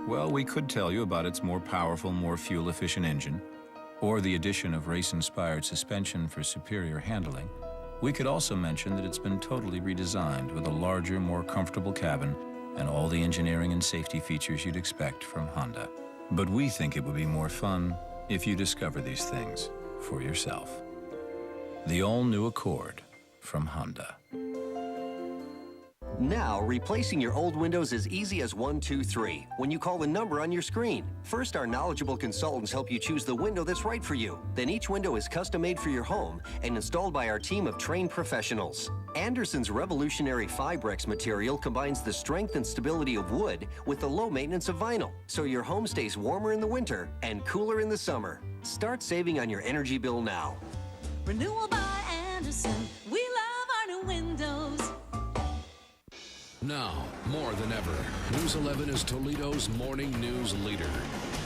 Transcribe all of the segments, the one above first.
Well, we could tell you about its more powerful, more fuel-efficient engine, or the addition of race-inspired suspension for superior handling. We could also mention that it's been totally redesigned with a larger, more comfortable cabin and all the engineering and safety features you'd expect from Honda. But we think it would be more fun if you discover these things for yourself. The all-new Accord from Honda. Now, replacing your old windows is easy as 1, 2, 3 when you call the number on your screen. First, our knowledgeable consultants help you choose the window that's right for you. Then each window is custom-made for your home and installed by our team of trained professionals. Andersen's revolutionary Fibrex material combines the strength and stability of wood with the low maintenance of vinyl, so your home stays warmer in the winter and cooler in the summer. Start saving on your energy bill now. Renewal by Andersen. We love our new windows. Now, more than ever, News 11 is Toledo's morning news leader.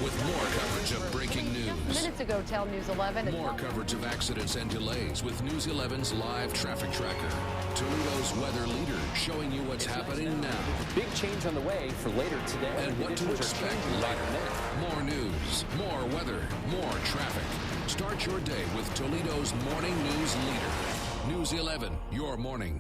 With more coverage of breaking news. Minutes ago, tell News 11. More coverage of accidents and delays with News 11's live traffic tracker. Toledo's weather leader, showing you what's happening now. Big change on the way for later today. And what to expect later. More news, more weather, more traffic. Start your day with Toledo's morning news leader. News 11, your morning.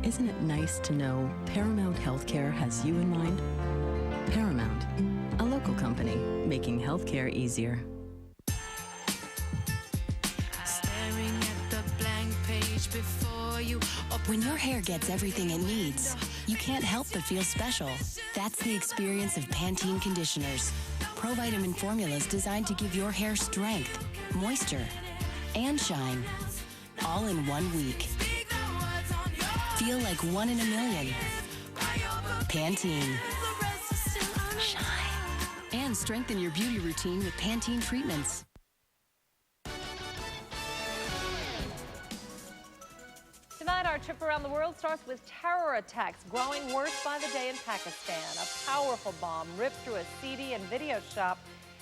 Isn't it nice to know Paramount Healthcare has you in mind? Paramount, a local company making healthcare easier. Staring at the blank page before you. When your hair gets everything it needs, you can't help but feel special. That's the experience of Pantene conditioners. Provitamin formulas designed to give your hair strength, moisture, and shine, all in 1 week. Feel like 1 in a million. Pantene. Shine. And strengthen your beauty routine with Pantene treatments. Tonight, our trip around the world starts with terror attacks growing worse by the day in Pakistan. A powerful bomb ripped through a CD and video shop.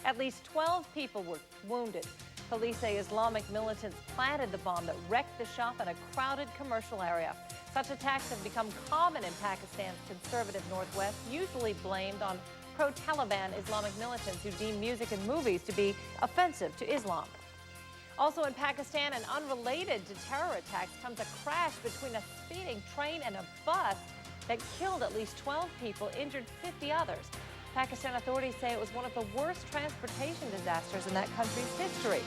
At least 12 people were wounded. Police say Islamic militants planted the bomb that wrecked the shop in a crowded commercial area. Such attacks have become common in Pakistan's conservative Northwest, usually blamed on pro-Taliban Islamic militants who deem music and movies to be offensive to Islam. Also in Pakistan, and unrelated to terror attacks, comes a crash between a speeding train and a bus that killed at least 12 people, injured 50 others. Pakistan authorities say it was one of the worst transportation disasters in that country's history.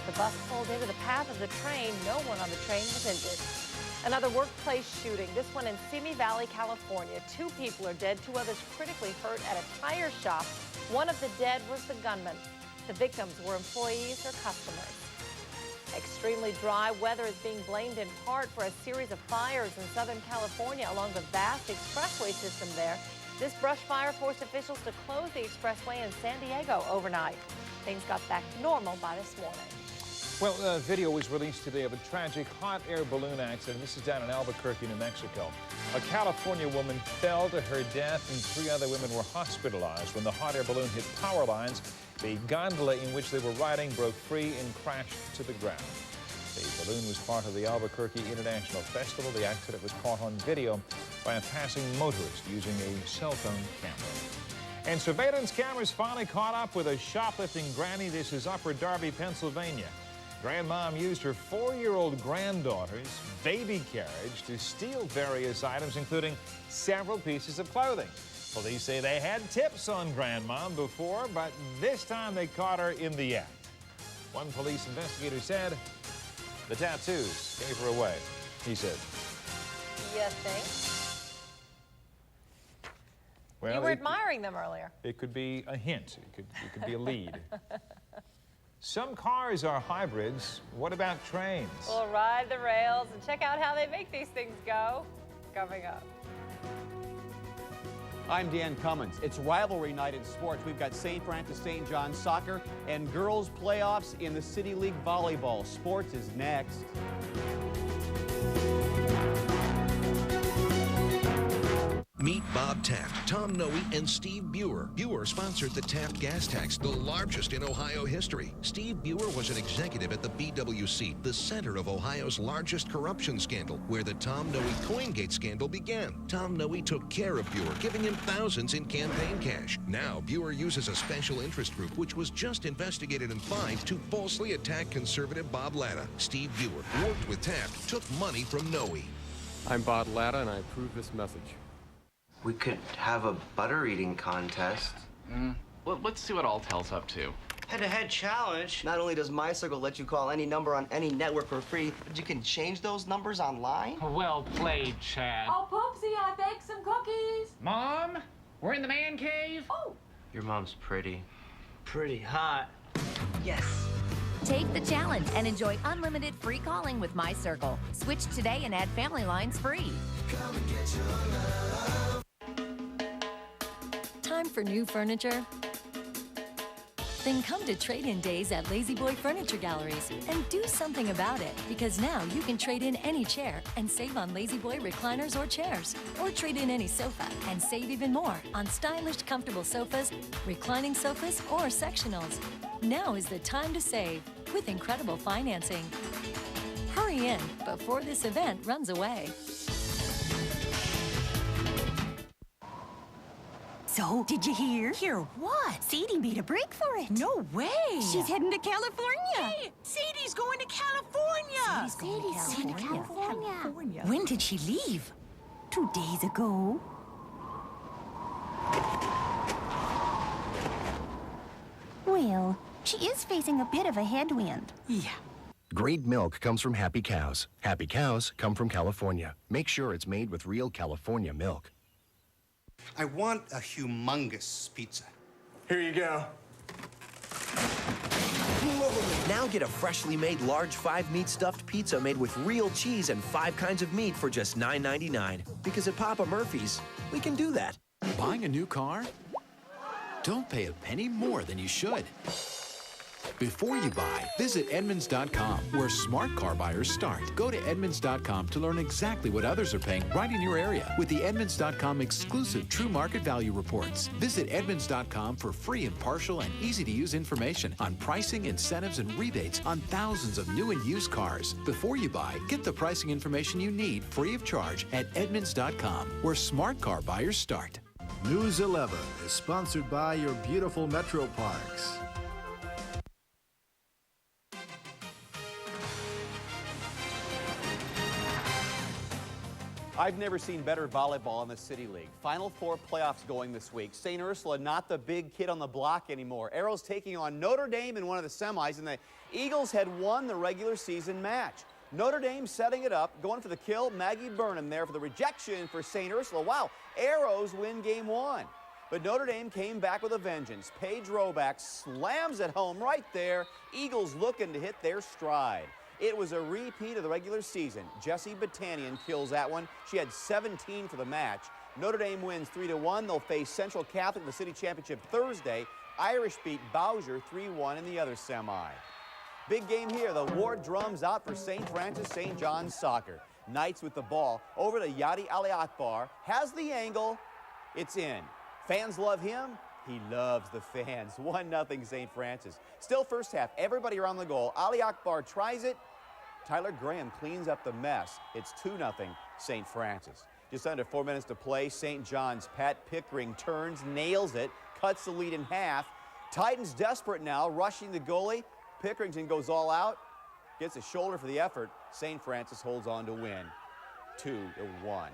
The bus pulled into the path of the train. No one on the train was injured. Another workplace shooting, this one in Simi Valley, California. 2 people are dead, 2 others critically hurt at a tire shop. One of the dead was the gunman. The victims were employees or customers. Extremely dry weather is being blamed in part for a series of fires in Southern California along the vast expressway system there. This brush fire forced officials to close the expressway in San Diego overnight. Things got back to normal by this morning. Well, a video was released today of a tragic hot air balloon accident. This is down in Albuquerque, New Mexico. A California woman fell to her death and 3 other women were hospitalized when the hot air balloon hit power lines. The gondola in which they were riding broke free and crashed to the ground. The balloon was part of the Albuquerque International Festival. The accident was caught on video by a passing motorist using a cell phone camera. And surveillance cameras finally caught up with a shoplifting granny. This is Upper Darby, Pennsylvania. Grandmom used her 4-year-old granddaughter's baby carriage to steal various items, including several pieces of clothing. Police say they had tips on Grandmom before, but this time they caught her in the act. One police investigator said the tattoos gave her away, he said. You think? Well, you were admiring them earlier. It could be a hint. It could be a lead. Some cars are hybrids. What about trains? We'll ride the rails and check out how they make these things go. Coming up. I'm Dan Cummins. It's rivalry night in sports. We've got St. Francis St. John soccer and girls playoffs in the City League volleyball. Sports is next. Taft, Tom Noe, and Steve Buer. Buer sponsored the Taft gas tax, the largest in Ohio history. Steve Buer was an executive at the BWC, the center of Ohio's largest corruption scandal, where the Tom Noe Coingate scandal began. Tom Noe took care of Buer, giving him thousands in campaign cash. Now, Buer uses a special interest group, which was just investigated and fined, to falsely attack conservative Bob Latta. Steve Buer worked with Taft, took money from Noe. I'm Bob Latta, and I approve this message. We could have a butter eating contest. Well, let's see what Alltel's up to. Head-to-head challenge. Not only does MyCircle let you call any number on any network for free, but you can change those numbers online. Well played, Chad. Oh, Poopsie, I baked some cookies. Mom, we're in the man cave. Oh. Your mom's pretty. Pretty hot. Yes. Take the challenge and enjoy unlimited free calling with MyCircle. Switch today and add family lines free. Come and get your love. Time for new furniture? Then come to trade-in days at Lazy Boy Furniture Galleries and do something about it, because now you can trade in any chair and save on Lazy Boy recliners or chairs, or trade in any sofa and save even more on stylish, comfortable sofas, reclining sofas, or sectionals. Now is the time to save with incredible financing. Hurry in before this event runs away. So, did you hear? Hear what? Sadie made a break for it. No way. She's heading to California. Hey, Sadie's going to California. Sadie's going to California. When did she leave? 2 days ago. Well, she is facing a bit of a headwind. Yeah. Great milk comes from Happy Cows. Happy Cows come from California. Make sure it's made with real California milk. I want a humongous pizza. Here you go. Now get a freshly made large 5-meat stuffed pizza made with real cheese and 5 kinds of meat for just $9.99. Because at Papa Murphy's, we can do that. Buying a new car? Don't pay a penny more than you should. Before you buy, visit Edmunds.com, where smart car buyers start. Go to Edmunds.com to learn exactly what others are paying right in your area with the Edmunds.com exclusive True Market Value reports. Visit Edmunds.com for free, impartial, and easy-to-use information on pricing, incentives, and rebates on thousands of new and used cars. Before you buy, get the pricing information you need free of charge at Edmunds.com, where smart car buyers start. News 11 is sponsored by your beautiful Metro Parks. I've never seen better volleyball in the City League. Final Four playoffs going this week. St. Ursula not the big kid on the block anymore. Arrows taking on Notre Dame in one of the semis, and the Eagles had won the regular season match. Notre Dame setting it up, going for the kill. Maggie Burnham there for the rejection for St. Ursula. Wow, Arrows win game 1. But Notre Dame came back with a vengeance. Paige Roback slams it home right there. Eagles looking to hit their stride. It was a repeat of the regular season. Jessie Batanian kills that one. She had 17 for the match. Notre Dame wins 3-1. They'll face Central Catholic in the city championship Thursday. Irish beat Bowsher 3-1 in the other semi. Big game here. The Ward drums out for St. Francis St. John's soccer. Knights with the ball over to Yadi Ali Akbar. Has the angle. It's in. Fans love him. He loves the fans. 1-0 St. Francis. Still first half. Everybody around the goal. Ali Akbar tries it. Tyler Graham cleans up the mess. It's 2-0 St. Francis. Just under 4 minutes to play. St. John's Pat Pickering turns, nails it, cuts the lead in half. Titans desperate now, rushing the goalie. Pickerington goes all out, gets a shoulder for the effort. St. Francis holds on to win 2-1.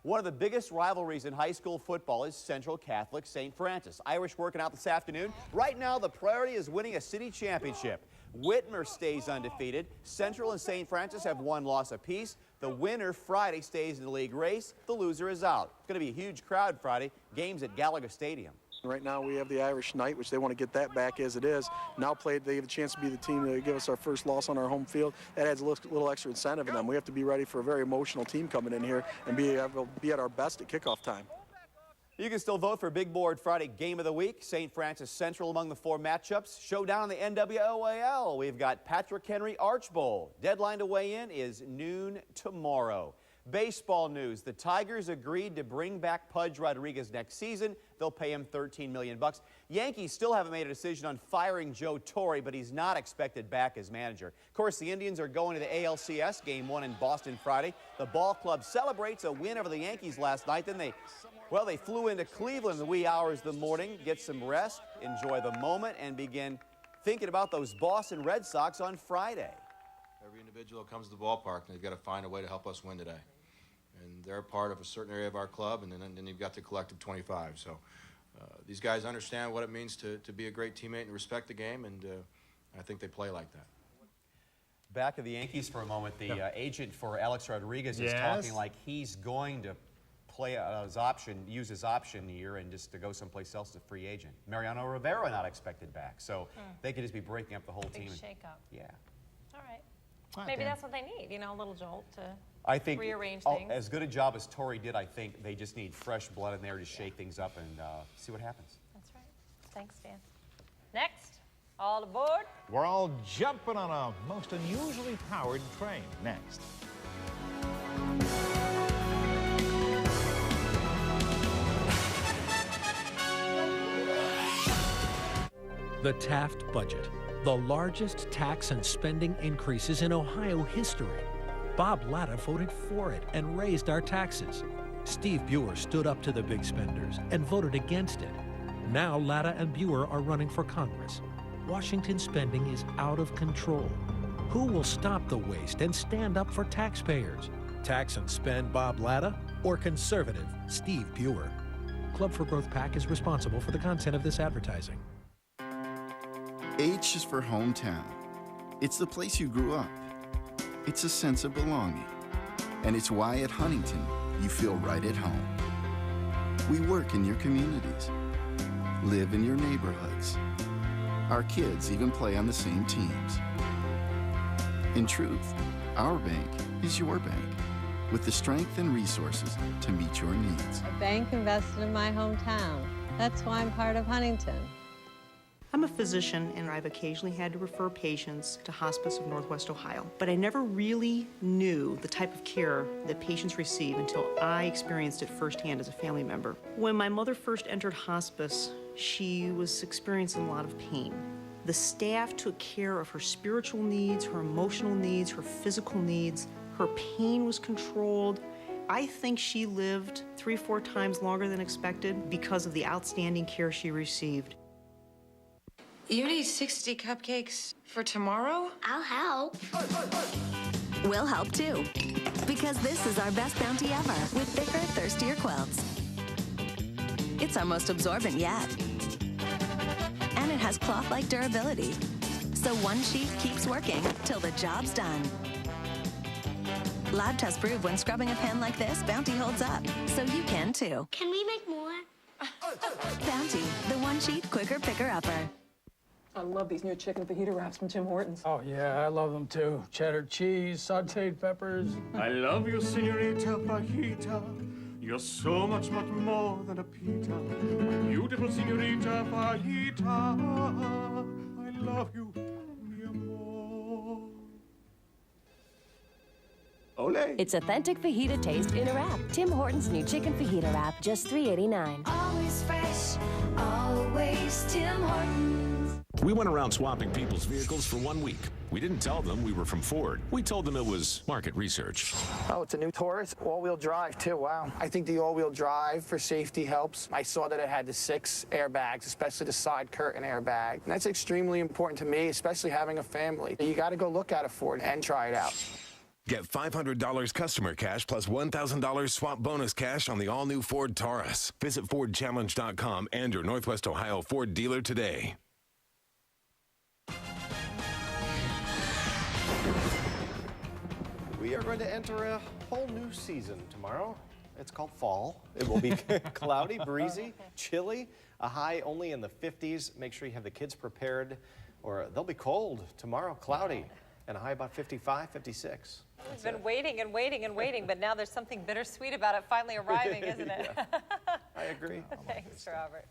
One of the biggest rivalries in high school football is Central Catholic St. Francis. Irish working out this afternoon. Right now, the priority is winning a city championship. Whitmer stays undefeated. Central and St. Francis have 1 loss apiece. The winner Friday stays in the league race. The loser is out. It's going to be a huge crowd Friday. Games at Gallagher Stadium. Right now we have the Irish Knight, which they want to get that back as it is. Now they have a chance to be the team to give us our first loss on our home field. That adds a little extra incentive in them. We have to be ready for a very emotional team coming in here and be at our best at kickoff time. You can still vote for Big Board Friday Game of the Week. St. Francis Central among the 4 matchups. Showdown in the NWOAL. We've got Patrick Henry Arch Bowl. Deadline to weigh in is noon tomorrow. Baseball news. The Tigers agreed to bring back Pudge Rodriguez next season. They'll pay him $13 million. Yankees still haven't made a decision on firing Joe Torre, but he's not expected back as manager. Of course, the Indians are going to the ALCS Game 1 in Boston Friday. The ball club celebrates a win over the Yankees last night. Then they flew into Cleveland in the wee hours of the morning, get some rest, enjoy the moment, and begin thinking about those Boston Red Sox on Friday. Every individual comes to the ballpark, and they've got to find a way to help us win today. And they're part of a certain area of our club, and then you've got the collective 25. So these guys understand what it means to be a great teammate and respect the game, and I think they play like that. Back to the Yankees for a moment. The agent for Alex Rodriguez is talking like he's going to play his option, use his option year, and just to go someplace else as a free agent. Mariano Rivera not expected back, so they could just be breaking up the whole team. Big shake-up. Yeah. All right. Maybe that's what they need, you know, a little jolt to rearrange things. As good a job as Torre did, I think they just need fresh blood in there to shake things up and see what happens. That's right. Thanks, Dan. Next, all aboard. We're all jumping on a most unusually powered train. Next. The Taft budget, the largest tax and spending increases in Ohio history. Bob Latta voted for it and raised our taxes. Steve Buer stood up to the big spenders and voted against it. Now Latta and Buer are running for Congress. Washington's spending is out of control. Who will stop the waste and stand up for taxpayers? Tax and spend Bob Latta or conservative Steve Buer? Club for Growth PAC is responsible for the content of this advertising. H is for hometown. It's the place you grew up. It's a sense of belonging. And it's why at Huntington, you feel right at home. We work in your communities, live in your neighborhoods. Our kids even play on the same teams. In truth, our bank is your bank, with the strength and resources to meet your needs. A bank invested in my hometown. That's why I'm part of Huntington. I'm a physician, and I've occasionally had to refer patients to Hospice of Northwest Ohio, but I never really knew the type of care that patients receive until I experienced it firsthand as a family member. When my mother first entered hospice, she was experiencing a lot of pain. The staff took care of her spiritual needs, her emotional needs, her physical needs. Her pain was controlled. I think she lived 3-4 times longer than expected because of the outstanding care she received. You need 60 cupcakes for tomorrow? I'll help. We'll help too. Because this is our best bounty ever with thicker, thirstier quilts. It's our most absorbent yet. And it has cloth-like durability. So one sheet keeps working till the job's done. Lab tests prove when scrubbing a pen like this, Bounty holds up. So you can too. Can we make more? Bounty, the one sheet quicker picker-upper. I love these new chicken fajita wraps from Tim Hortons. Oh, yeah, I love them too. Cheddar cheese, sauteed peppers. I love you, Senorita Fajita. You're so much, much more than a pita. My beautiful Senorita Fajita. I love you, mi amor. Ole. It's authentic fajita taste in a wrap. Tim Hortons new chicken fajita wrap, just $3.89. Always fresh, always Tim Hortons. We went around swapping people's vehicles for 1 week. We didn't tell them we were from Ford. We told them it was market research. Oh, it's a new Taurus, all-wheel drive too, wow. I think the all-wheel drive for safety helps. I saw that it had the 6 airbags, especially the side curtain airbag. And that's extremely important to me, especially having a family. You gotta go look at a Ford and try it out. Get $500 customer cash plus $1,000 swap bonus cash on the all-new Ford Taurus. Visit FordChallenge.com and your Northwest Ohio Ford dealer today. We are going to enter a whole new season tomorrow. It's called fall. It will be cloudy, breezy, chilly, a high only in the 50s. Make sure you have the kids prepared or they'll be cold tomorrow, cloudy, and a high about 55, 56. We've been waiting and waiting and waiting, but now there's something bittersweet about it finally arriving, isn't it? I agree. Thanks, Robert.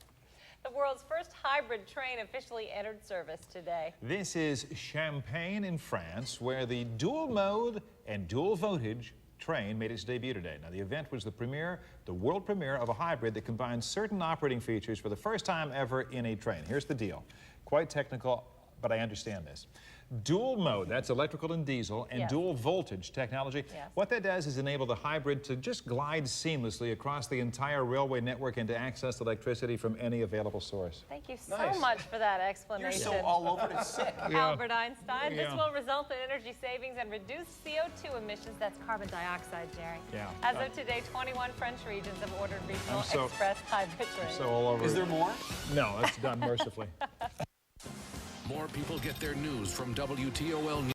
The world's first hybrid train officially entered service today. This is Champagne in France, where the dual mode and dual voltage train made its debut today. Now, the event was the world premiere of a hybrid that combines certain operating features for the first time ever in a train. Here's the deal. Quite technical, but I understand this. Dual mode, that's electrical and diesel, and dual voltage technology. Yes. What that does is enable the hybrid to just glide seamlessly across the entire railway network and to access electricity from any available source. Thank you so much for that explanation. You're so all over it, sick. Albert Einstein. This Yeah. will result in energy savings and reduced CO2 emissions. That's carbon dioxide, Jerry. Yeah. As of today, 21 French regions have ordered regional so- express hybrid trains. So all over. Is there more? No, that's done mercifully. More people get their news from WTOL News.